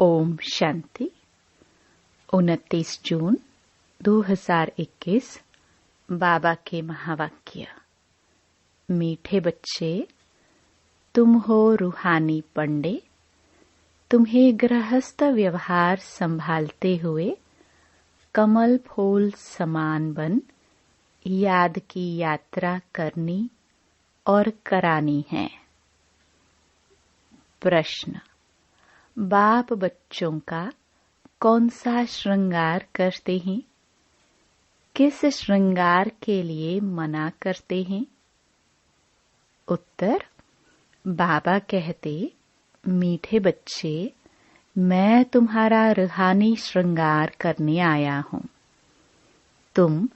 ओम शांति। 29 जून 2021 बाबा के महावाक्य। मीठे बच्चे, तुम हो रूहानी पंडे। तुम्हें गृहस्थ व्यवहार संभालते हुए कमल फूल समान बन याद की यात्रा करनी और करानी है। प्रश्न: बाप बच्चों का कौन सा श्रृंगार करते हैं? किस श्रृंगार के लिए मना करते हैं? उत्तर: बाबा कहते, मीठे बच्चे, मैं तुम्हारा रूहानी श्रृंगार करने आया हूँ। तुम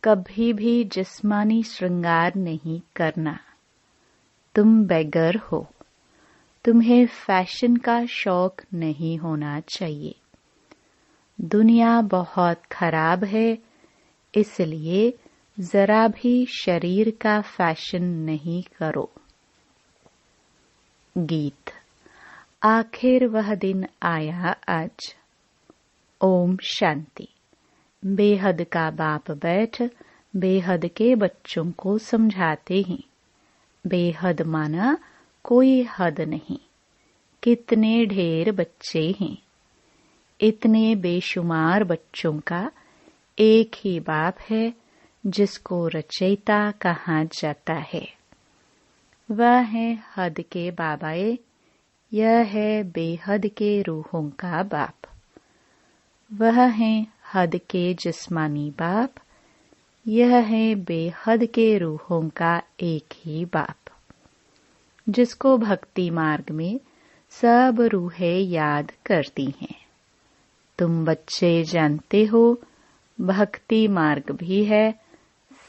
कभी भी जिस्मानी श्रृंगार नहीं करना। तुम बेगर हो। तुम्हें फैशन का शौक नहीं होना चाहिए। दुनिया बहुत खराब है, इसलिए जरा भी शरीर का फैशन नहीं करो। गीत। आखिर वह दिन आया आज। ओम शांति। बेहद का बाप बैठ बेहद के बच्चों को समझाते हैं। बेहद माना कोई हद नहीं। कितने ढेर बच्चे हैं। इतने बेशुमार बच्चों का एक ही बाप है जिसको रचयिता कहा जाता है। वह है हद के बाबाए। यह है बेहद के रूहों का बाप। वह है हद के जिस्मानी बाप। यह है बेहद के रूहों का एक ही बाप, जिसको भक्ति मार्ग में सब रूहें याद करती हैं। तुम बच्चे जानते हो, भक्ति मार्ग भी है,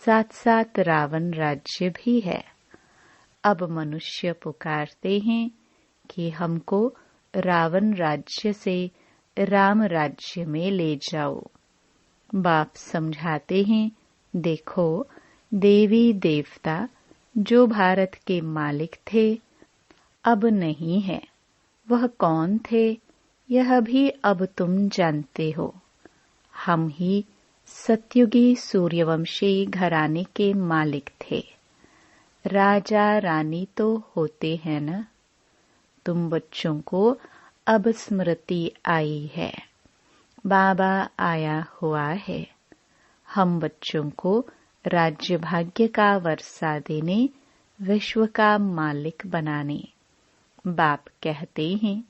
साथ साथ रावण राज्य भी है। अब मनुष्य पुकारते हैं कि हमको रावण राज्य से राम राज्य में ले जाओ। बाप समझाते हैं, देखो, देवी देवता जो भारत के मालिक थे अब नहीं है। वह कौन थे, यह भी अब तुम जानते हो। हम ही सतयुगी सूर्यवंशी घराने के मालिक थे। राजा रानी तो होते हैं न। तुम बच्चों को अब स्मृति आई है। बाबा आया हुआ है। हम बच्चों को राज्य भाग्य का वर्षा देने, विश्व का मालिक बनाने। बाप कहते हैं,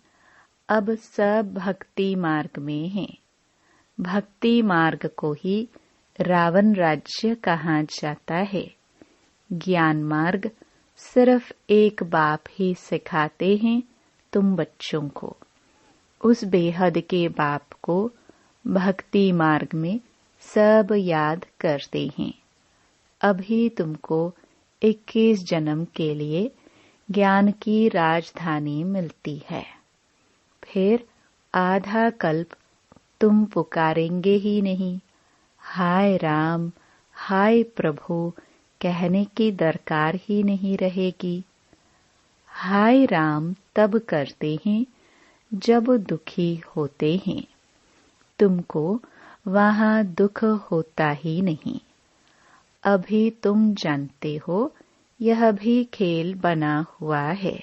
अब सब भक्ति मार्ग में हैं। भक्ति मार्ग को ही रावण राज्य कहा जाता है। ज्ञान मार्ग सिर्फ एक बाप ही सिखाते हैं तुम बच्चों को। उस बेहद के बाप को भक्ति मार्ग में सब याद करते हैं। अभी तुमको 21 जन्म के लिए ज्ञान की राजधानी मिलती है। फिर आधा कल्प तुम पुकारेंगे ही नहीं। हाय राम, हाय प्रभु कहने की दरकार ही नहीं रहेगी। हाय राम तब करते हैं जब दुखी होते हैं। तुमको वहाँ दुख होता ही नहीं। अभी तुम जानते हो, यह भी खेल बना हुआ है।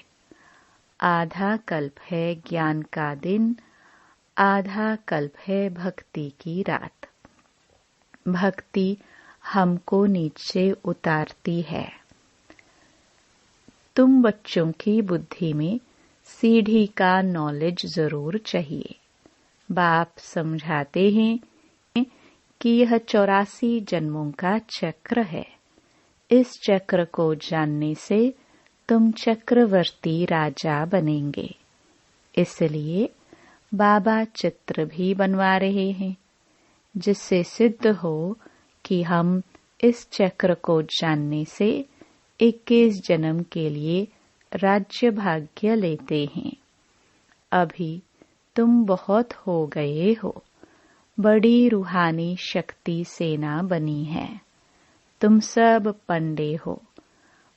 आधा कल्प है ज्ञान का दिन, आधा कल्प है भक्ति की रात। भक्ति हमको नीचे उतारती है। तुम बच्चों की बुद्धि में सीढ़ी का नॉलेज जरूर चाहिए। बाप समझाते हैं कि यह 84 जन्मों का चक्र है। इस चक्र को जानने से तुम चक्रवर्ती राजा बनेंगे। इसलिए बाबा चित्र भी बनवा रहे हैं, जिससे सिद्ध हो कि हम इस चक्र को जानने से 21 जन्म के लिए राज्य भाग्य लेते हैं। अभी तुम बहुत हो गए हो। बड़ी रूहानी शक्ति सेना बनी है। तुम सब पंडे हो।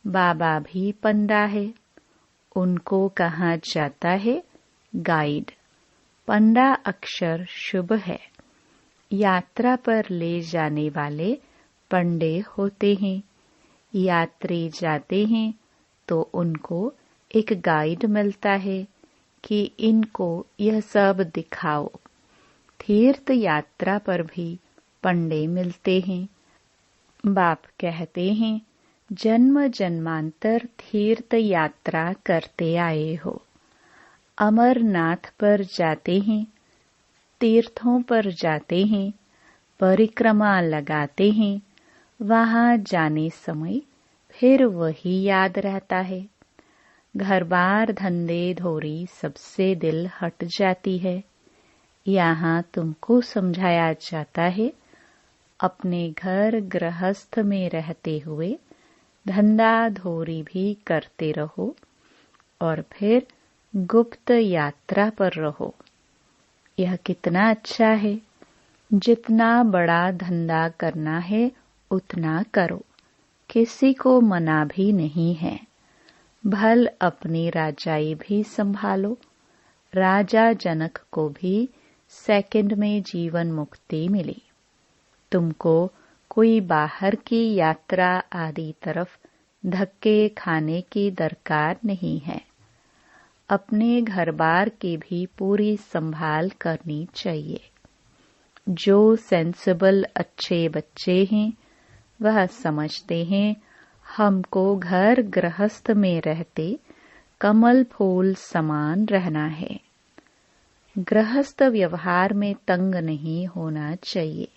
बाबा भी पंडा है। उनको कहा जाता है गाइड। पंडा अक्षर शुभ है। यात्रा पर ले जाने वाले पंडे होते हैं। यात्री जाते हैं तो उनको एक गाइड मिलता है कि इनको यह सब दिखाओ। तीर्थ यात्रा पर भी पंडे मिलते हैं। बाप कहते हैं, जन्म जन्मांतर तीर्थ यात्रा करते आए हो। अमरनाथ पर जाते हैं, तीर्थों पर जाते हैं, परिक्रमा लगाते हैं। वहां जाने समय फिर वही याद रहता है। घर बार धंधे धोरी सबसे दिल हट जाती है। यहाँ तुमको समझाया जाता है, अपने घर गृहस्थ में रहते हुए धंधा धोरी भी करते रहो और फिर गुप्त यात्रा पर रहो। यह कितना अच्छा है। जितना बड़ा धंधा करना है उतना करो, किसी को मना भी नहीं है। भल अपनी राजाई भी संभालो। राजा जनक को भी सेकंड में जीवन मुक्ति मिली। तुमको कोई बाहर की यात्रा आदि तरफ धक्के खाने की दरकार नहीं है। अपने घर बार की भी पूरी संभाल करनी चाहिए। जो सेंसिबल अच्छे बच्चे हैं वह समझते हैं हमको घर गृहस्थ में रहते कमल फूल समान रहना है। गृहस्थ व्यवहार में तंग नहीं होना चाहिए।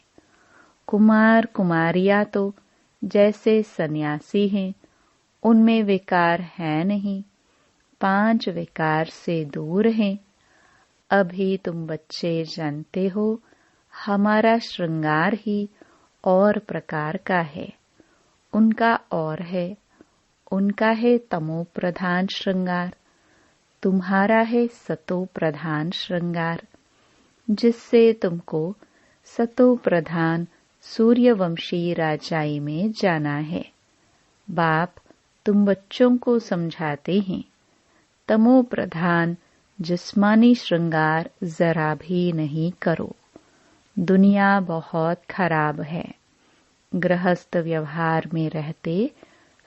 कुमार कुमारियां तो जैसे सन्यासी हैं, उनमें विकार है नहीं, 5 विकार से दूर हैं। अभी तुम बच्चे जानते हो, हमारा श्रृंगार ही और प्रकार का है, उनका और है। उनका है तमो प्रधान श्रृंगार, तुम्हारा है सतो प्रधान श्रृंगार, जिससे तुमको सतो प्रधान सूर्यवंशी राजाई में जाना है। बाप तुम बच्चों को समझाते हैं, तमो प्रधान जिस्मानी श्रृंगार जरा भी नहीं करो। दुनिया बहुत खराब है। गृहस्थ व्यवहार में रहते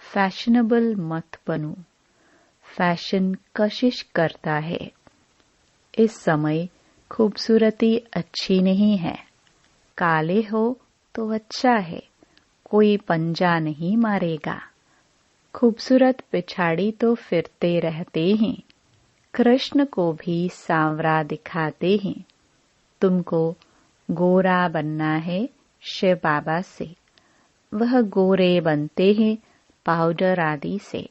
फैशनेबल मत बनो। फैशन कशिश करता है। इस समय खूबसूरती अच्छी नहीं है। काले हो तो अच्छा है, कोई पंजा नहीं मारेगा। खूबसूरत पिछाड़ी तो फिरते रहते हैं। कृष्ण को भी सांवरा दिखाते हैं। तुमको गोरा बनना है शिव बाबा से। वह गोरे बनते हैं पाउडर आदि से।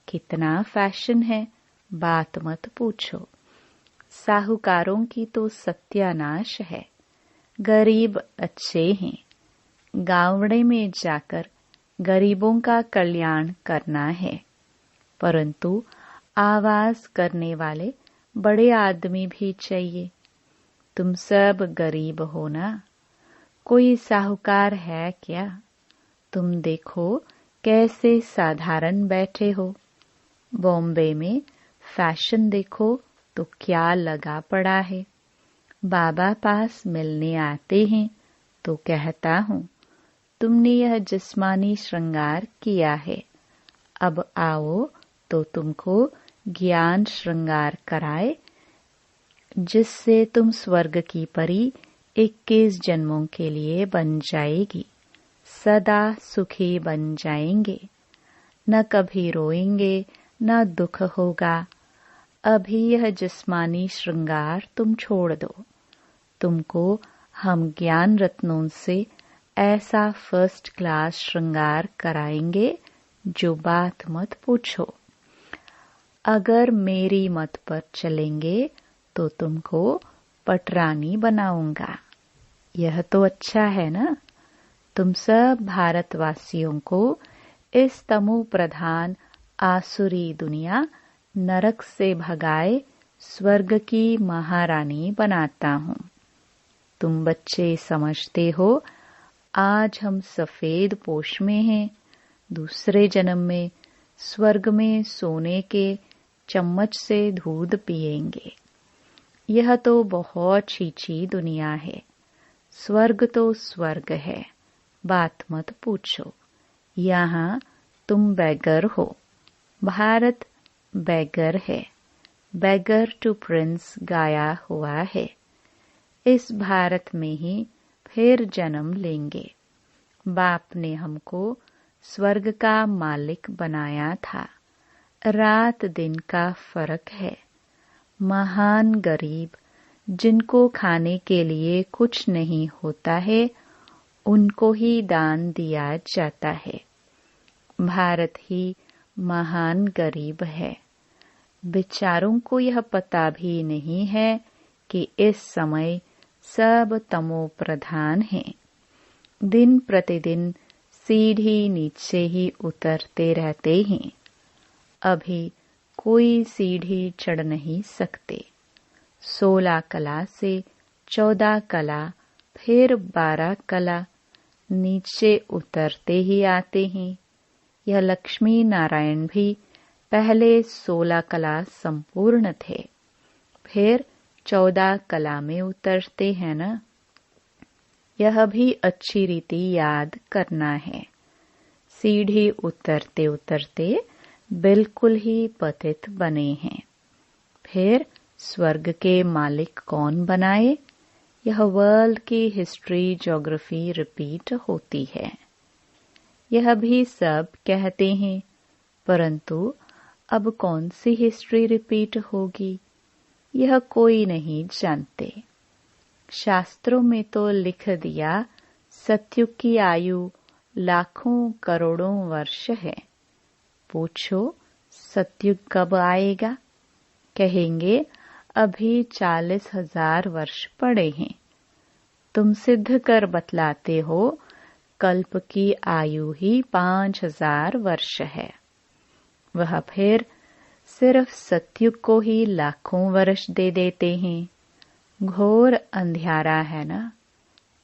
कितना फैशन है, बात मत पूछो। साहूकारों की तो सत्यानाश है। गरीब अच्छे हैं। गांवड़े में जाकर गरीबों का कल्याण करना है, परंतु आवाज करने वाले बड़े आदमी भी चाहिए। तुम सब गरीब हो ना, कोई साहूकार है क्या? तुम देखो कैसे साधारण बैठे हो। बॉम्बे में फैशन देखो तो क्या लगा पड़ा है। बाबा पास मिलने आते हैं तो कहता हूँ, तुमने यह जिस्मानी श्रृंगार किया है, अब आओ तो तुमको ज्ञान श्रृंगार कराए, जिससे तुम स्वर्ग की परी 21 जन्मों के लिए बन जाएगी। सदा सुखी बन जाएंगे, न कभी रोएंगे न दुख होगा। अभी यह जिस्मानी श्रृंगार तुम छोड़ दो। तुमको हम ज्ञान रत्नों से ऐसा फर्स्ट क्लास श्रृंगार कराएंगे जो बात मत पूछो। अगर मेरी मत पर चलेंगे तो तुमको पटरानी बनाऊंगा। यह तो अच्छा है ना। तुम सब भारतवासियों को इस तमो प्रधान आसुरी दुनिया नरक से भगाए स्वर्ग की महारानी बनाता हूँ। तुम बच्चे समझते हो, आज हम सफेद पोश में हैं, दूसरे जन्म में स्वर्ग में सोने के चम्मच से दूध पिएंगे। यह तो बहुत छीछी दुनिया है। स्वर्ग तो स्वर्ग है, बात मत पूछो। यहाँ तुम बैगर हो। भारत बैगर है। बैगर टू प्रिंस गाया हुआ है। इस भारत में ही फिर जन्म लेंगे। बाप ने हमको स्वर्ग का मालिक बनाया था। रात दिन का फर्क है। महान गरीब जिनको खाने के लिए कुछ नहीं होता है, उनको ही दान दिया जाता है। भारत ही महान गरीब है। बेचारों को यह पता भी नहीं है कि इस समय सब तमो प्रधान है। दिन प्रतिदिन सीढ़ी नीचे ही उतरते रहते हैं। अभी कोई सीढ़ी चढ़ नहीं सकते। 16 कला से 14 कला, फिर 12 कला, नीचे उतरते ही आते हैं। यह लक्ष्मी नारायण भी पहले 16 कला संपूर्ण थे, फिर 14 कला में उतरते हैं ना। यह भी अच्छी रीति याद करना है। सीढ़ी उतरते उतरते बिल्कुल ही पतित बने हैं। फिर स्वर्ग के मालिक कौन बनाए? यह वर्ल्ड की हिस्ट्री ज्योग्राफी रिपीट होती है। यह भी सब कहते हैं, परंतु अब कौन सी हिस्ट्री रिपीट होगी, यह कोई नहीं जानते। शास्त्रों में तो लिख दिया सतयुग की आयु लाखों करोड़ों वर्ष है। पूछो सतयुग कब आएगा? कहेंगे अभी 40,000 वर्ष पड़े हैं। तुम सिद्ध कर बतलाते हो कल्प की आयु ही 5,000 वर्ष है। वह फिर सिर्फ सतयुग को ही लाखों वर्ष दे देते हैं। घोर अंधियारा है ना।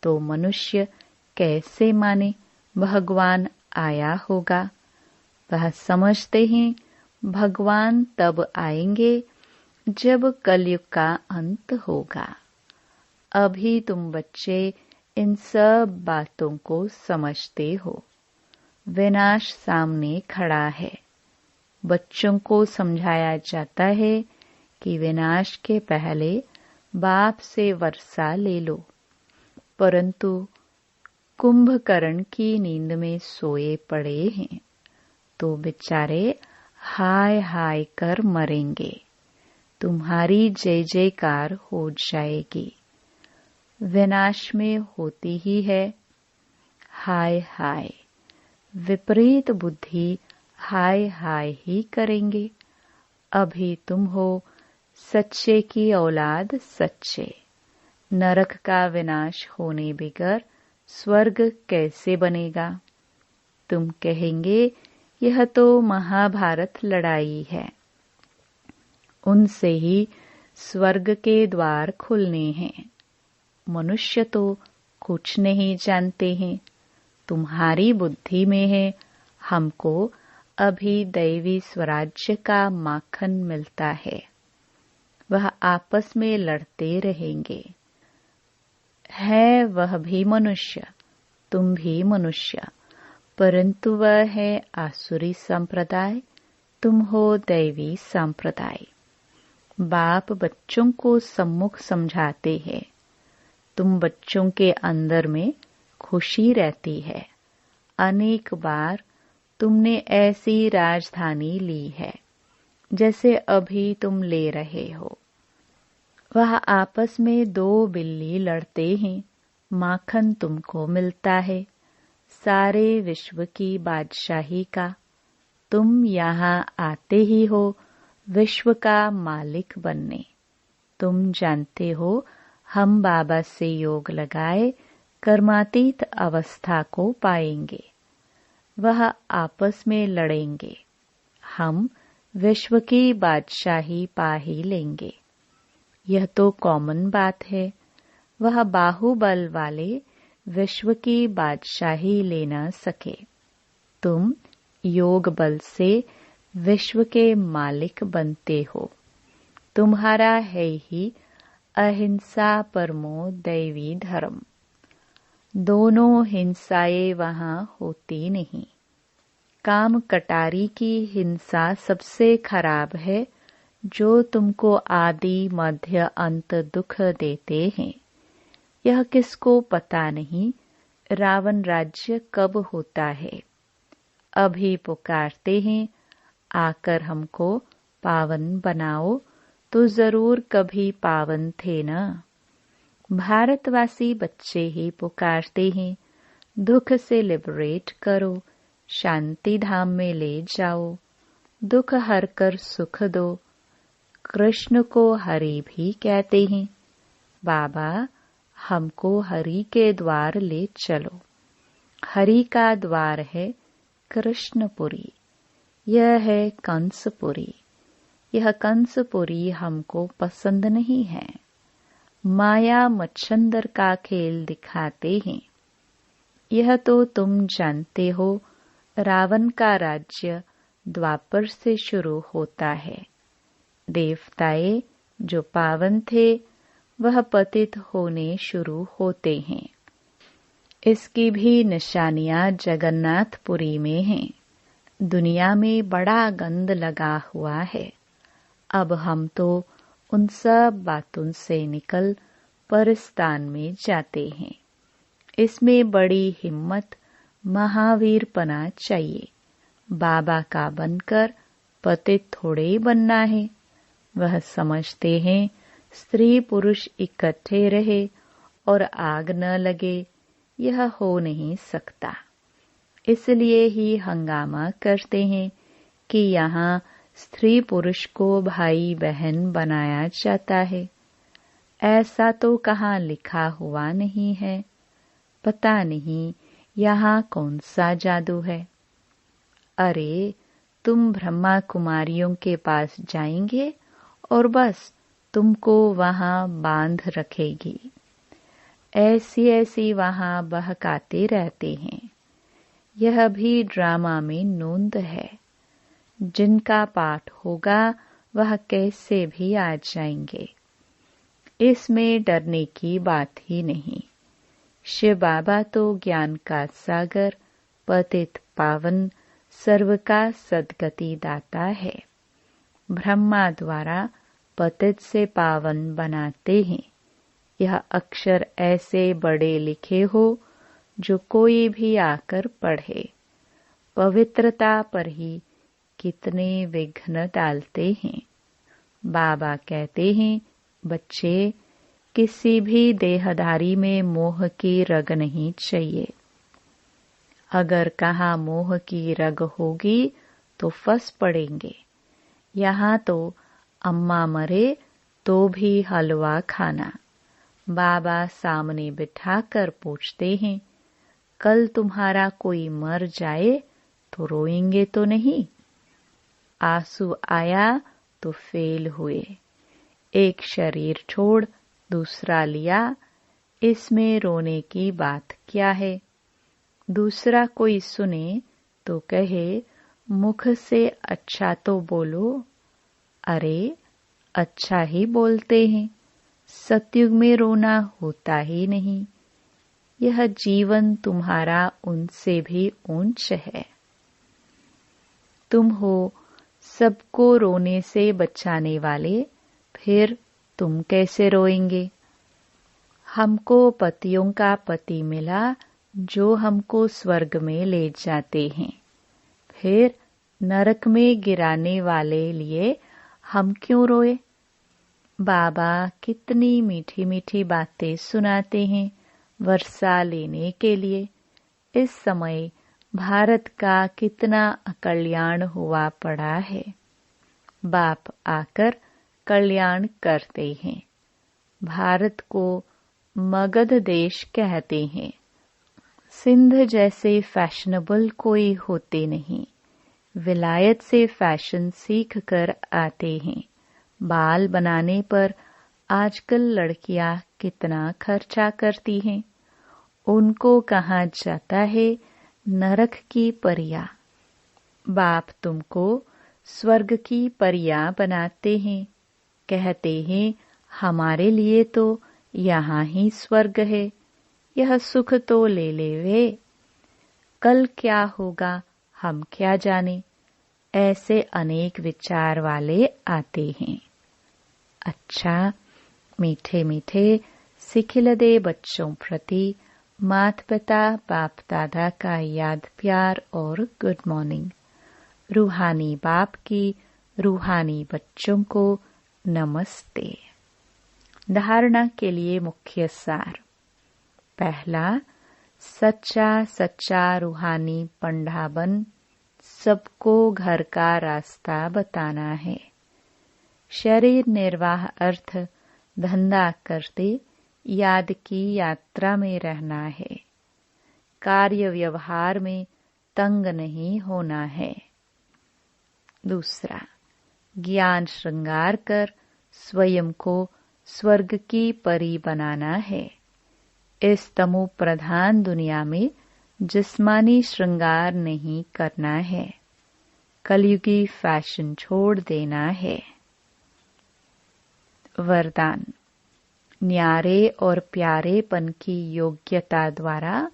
तो मनुष्य कैसे माने भगवान आया होगा? वह समझते हैं भगवान तब आएंगे जब कलयुग का अंत होगा। अभी तुम बच्चे इन सब बातों को समझते हो। विनाश सामने खड़ा है। बच्चों को समझाया जाता है कि विनाश के पहले बाप से वर्षा ले लो, परंतु कुंभकर्ण की नींद में सोए पड़े हैं, तो बेचारे हाय हाय कर मरेंगे। तुम्हारी जय जयकार हो जाएगी। विनाश में होती ही है हाय हाय। विपरीत बुद्धि हाय हाय ही करेंगे। अभी तुम हो सच्चे की औलाद सच्चे। नरक का विनाश होने बगैर स्वर्ग कैसे बनेगा? तुम कहेंगे यह तो महाभारत लड़ाई है। उनसे ही स्वर्ग के द्वार खुलने हैं। मनुष्य तो कुछ नहीं जानते हैं। तुम्हारी बुद्धि में है हमको अभी दैवी स्वराज्य का माखन मिलता है। वह आपस में लड़ते रहेंगे। है वह भी मनुष्य, तुम भी मनुष्य, परंतु वह है आसुरी संप्रदाय, तुम हो दैवी संप्रदाय। बाप बच्चों को सम्मुख समझाते हैं। तुम बच्चों के अंदर में खुशी रहती है। अनेक बार तुमने ऐसी राजधानी ली है जैसे अभी तुम ले रहे हो। वह आपस में 2 बिल्ली लड़ते हैं, माखन तुमको मिलता है सारे विश्व की बादशाही का। तुम यहाँ आते ही हो विश्व का मालिक बनने। तुम जानते हो हम बाबा से योग लगाए कर्मातीत अवस्था को पाएंगे। वह आपस में लड़ेंगे। हम विश्व की बादशाही पा ही लेंगे। यह तो कॉमन बात है। वह बाहुबल वाले विश्व की बादशाही ले न सके। तुम योग बल से विश्व के मालिक बनते हो। तुम्हारा है ही अहिंसा परमो दैवी धर्म। दोनों हिंसाएं वहां होती नहीं। काम कटारी की हिंसा सबसे खराब है, जो तुमको आदि मध्य अंत दुख देते हैं। यह किसको पता नहीं रावण राज्य कब होता है। अभी पुकारते हैं आकर हमको पावन बनाओ, तो जरूर कभी पावन थे न। भारतवासी बच्चे ही पुकारते हैं दुख से लिबरेट करो, शांति धाम में ले जाओ, दुख हर कर सुख दो। कृष्ण को हरि भी कहते हैं। बाबा हमको हरि के द्वार ले चलो। हरि का द्वार है कृष्णपुरी, यह है कंसपुरी। यह कंसपुरी हमको पसंद नहीं है। माया मच्छंदर का खेल दिखाते हैं। यह तो तुम जानते हो, रावण का राज्य द्वापर से शुरू होता है। देवताए जो पावन थे वह पतित होने शुरू होते हैं। इसकी भी निशानियां जगन्नाथपुरी में हैं। दुनिया में बड़ा गंद लगा हुआ है। अब हम तो उन सब बातों से निकल परस्तान में जाते हैं। इसमें बड़ी हिम्मत महावीरपना चाहिए। बाबा का बनकर पतित थोड़े ही बनना है। वह समझते हैं स्त्री पुरुष इकट्ठे रहे और आग न लगे, यह हो नहीं सकता। इसलिए ही हंगामा करते हैं कि यहाँ स्त्री पुरुष को भाई बहन बनाया जाता है। ऐसा तो कहाँ लिखा हुआ नहीं है। पता नहीं यहाँ कौन सा जादू है। अरे तुम ब्रह्मा कुमारियों के पास जाएंगे और बस तुमको वहां बांध रखेगी। ऐसी ऐसी वहां बहकाते रहते हैं। यह भी ड्रामा में नोंद है। जिनका पाठ होगा वह कैसे भी आ जाएंगे। इसमें डरने की बात ही नहीं। शिव बाबा तो ज्ञान का सागर, पतित पावन, सर्व का सद्गति दाता है। ब्रह्मा द्वारा पतित से पावन बनाते हैं। यह अक्षर ऐसे बड़े लिखे हो जो कोई भी आकर पढ़े। पवित्रता पर ही कितने विघ्न डालते हैं। बाबा कहते हैं बच्चे, किसी भी देहधारी में मोह की रग नहीं चाहिए। अगर कहाँ मोह की रग होगी तो फंस पड़ेंगे। यहाँ तो अम्मा मरे तो भी हलवा खाना। बाबा सामने बिठाकर पूछते हैं, कल तुम्हारा कोई मर जाए तो रोएंगे तो नहीं? आंसू आया तो फेल हुए। एक शरीर छोड़ दूसरा लिया, इसमें रोने की बात क्या है? दूसरा कोई सुने तो कहे मुख से अच्छा तो बोलो। अरे अच्छा ही बोलते हैं। सतयुग में रोना होता ही नहीं। यह जीवन तुम्हारा उनसे भी ऊंच है। तुम हो सबको रोने से बचाने वाले, फिर तुम कैसे रोएंगे? हमको पतियों का पति मिला जो हमको स्वर्ग में ले जाते हैं। फिर नरक में गिराने वाले लिए हम क्यों रोए? बाबा कितनी मीठी मीठी बातें सुनाते हैं वर्षा लेने के लिए। इस समय भारत का कितना अकल्याण हुआ पड़ा है। बाप आकर कल्याण करते हैं। भारत को मगध देश कहते हैं। सिंध जैसे फैशनेबल कोई होते नहीं। विलायत से फैशन सीख कर आते हैं। बाल बनाने पर आजकल लड़कियां कितना खर्चा करती हैं। उनको कहा जाता है नरक की परियां। बाप तुमको स्वर्ग की परियां बनाते हैं। कहते हैं हमारे लिए तो यहाँ ही स्वर्ग है, यह सुख तो ले ले वे। कल क्या होगा हम क्या जाने, ऐसे अनेक विचार वाले आते हैं। अच्छा, मीठे मीठे सिखिलदे बच्चों प्रति माता पिता बाप दादा का याद प्यार और गुड मॉर्निंग। रूहानी बाप की रूहानी बच्चों को नमस्ते। धारणा के लिए मुख्य सार। पहला, सच्चा सच्चा रूहानी पंडा बन सबको घर का रास्ता बताना है। शरीर निर्वाह अर्थ धंधा करते याद की यात्रा में रहना है। कार्य व्यवहार में तंग नहीं होना है। दूसरा, ज्ञान श्रृंगार कर स्वयं को स्वर्ग की परी बनाना है। इस तमो प्रधान दुनिया में जिस्मानी श्रृंगार नहीं करना है। कलयुगी फैशन छोड़ देना है। वरदान। न्यारे और प्यारेपन की योग्यता द्वारा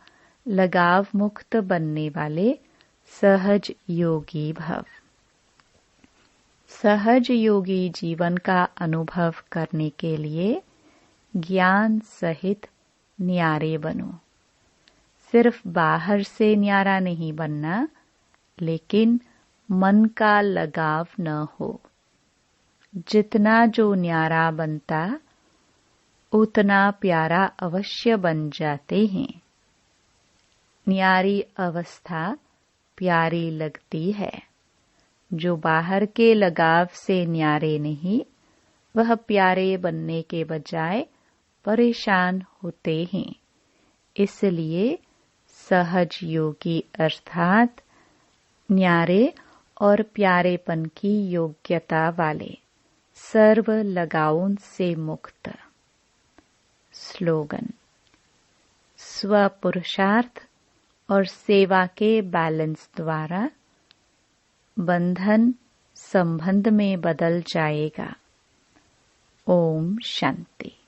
लगाव मुक्त बनने वाले सहज योगी भव। सहज योगी जीवन का अनुभव करने के लिए ज्ञान सहित न्यारे बनो। सिर्फ बाहर से न्यारा नहीं बनना, लेकिन मन का लगाव न हो। जितना जो न्यारा बनता उतना प्यारा अवश्य बन जाते हैं। न्यारी अवस्था प्यारी लगती है। जो बाहर के लगाव से न्यारे नहीं, वह प्यारे बनने के बजाय परेशान होते हैं। इसलिए सहज योगी अर्थात न्यारे और प्यारेपन की योग्यता वाले, सर्व लगावों से मुक्त। स्लोगन। स्व पुरुषार्थ और सेवा के बैलेंस द्वारा बंधन संबंध में बदल जाएगा। ओम शांति।